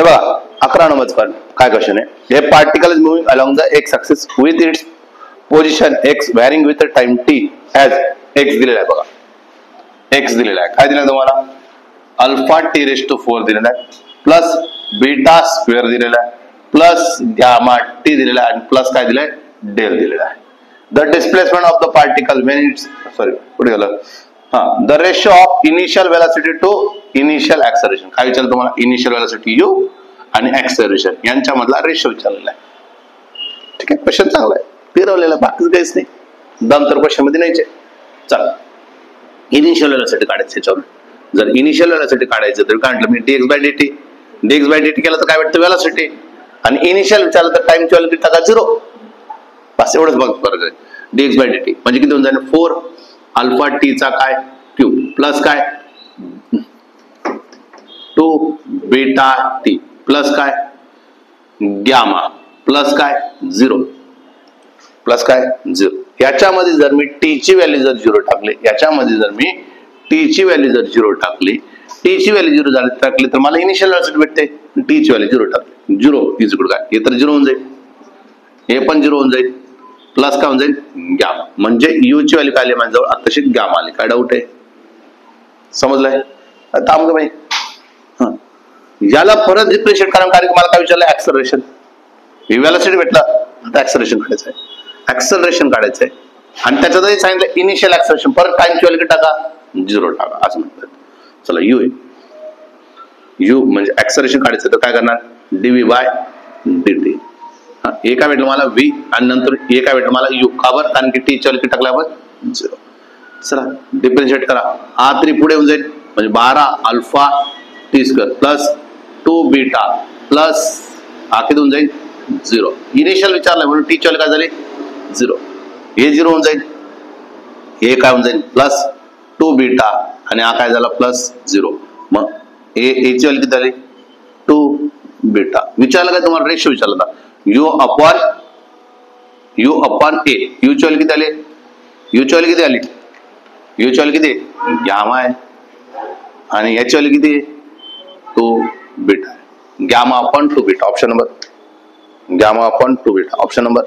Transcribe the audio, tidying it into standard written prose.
हे बघा 11 नंबर काय क्वेश्चन आहे, हे particle is moving along the x axis with its position x varying with time T as x दिलेला आहे. बघा एक्स दिलेला आहे, काय दिलं तुम्हाला, अल्फा टी रेस टू 4 दिलेला आहे, प्लस बीटा स्क्वेअर दिलेला आहे, प्लस गॅमा टी दिलेला आहे, आणि प्लस काय दिलंय, डेल दिलेला आहे. The displacement of the particle when it's पुढे गेलं, the ratio of initial velocity to initial acceleration. काय विचारलं तुम्हाला, इनिशियल वेलोसिटी यू आणि ऍक्सेलरेशन यांच्यामधला रेशिओ विचारलेला आहे. ठीक आहे, क्वेश्चन चांगला आहे, फिरवलेला, बाकी काहीच नाही, दम तर क्वेश्चन मध्ये नाहीचे. चला इनिशियल वेलोसिटी काढायचं याच्यावर. जर इनिशियल वेलोसिटी काढायचं तर काय म्हटलं मी, dx by dt. dx by dt केलं तर काय भेटतं, वेलोसिटी. आणि इनिशियल विचारलं तर टाइमची व्हॅल्यू टाका 0. बस एवढंच बघ फरक आहे. dx बाय dt म्हणजे किती होऊन जाईल, 4 अल्फा टी चा काय क्यूब प्लस काय 2 बीटा टी प्लस काय गॅमा प्लस काय 0 प्लस काय 0. याच्यामध्ये जर मी टी ची व्हॅल्यू जर 0 टाकली, याच्यामध्ये जर मी टी ची व्हॅल्यू जर 0 टाकली, टी ची व्हॅल्यू 0 टाकली तर मला इनिशियल वेलोसिटी भेटते. टी ची व्हॅल्यू 0 टाकली, 0 इज इक्वल काय, हे तर 0 होऊन जाईल, हे पण 0 होऊन जाईल, प्लस काय होऊन जाईल गॅमा. म्हणजे यू ची व्हॅल्यू काय आली माझ्याजवळ, आताशी गॅमा आली. काय डाऊट आहे, समजलंय. थांब ग बाई, याला परत डिफरन्शिएट करा, कारण मला काय विचारलं, ऍक्सेलरेशन. वेलोसिटी भेटला, आता ऍक्सेलरेशन काढायचं आहे, ऍक्सेलरेशन काढायचं आहे. आणि त्याच्यातही सांगितलं इनिशियल ऍक्सेलरेशन, परत टाइमची व्हॅल्यू टाका 0 टाका असं म्हणतात. चला यू आहे, यू म्हणजे ऍक्सेलरेशन काढायचं तर काय करणार, डीव्ही बाय dt. हे काय भेटलं मला v, आणि नंतर हे काय भेटलं मला u. का बरं, कारण की टी ची व्हॅल्यू टाकल्या आपण 0. चला डिफरन्शिएट करा, हा 3 पुढे होऊन जाईल, म्हणजे 12 alpha T square plus 2 beta plus हा किती होऊन जाईल 0. इनिशियल विचारलं म्हणून टी ची व्हॅल्यू काय झाली 0, हे 0 होऊन जाईल, हे काय होऊन जाईल प्लस 2 बीटा आणि हा काय झाला प्लस 0. मग हे ची व्हॅल्यू किती झाली 2 बीटा. विचारलं काय तुम्हाला, रेशो विचारला होता, यू अपॉन ए. यू ची व्हॅल्यू किती आली, यू ची व्हॅल्यू किती आली, यू ची व्हॅल्यू किती गॅमा आहे, आणि याची व्हॅल्यू किती 2 beta. Gamma upon 2 beta, option number, gamma upon 2 beta, option number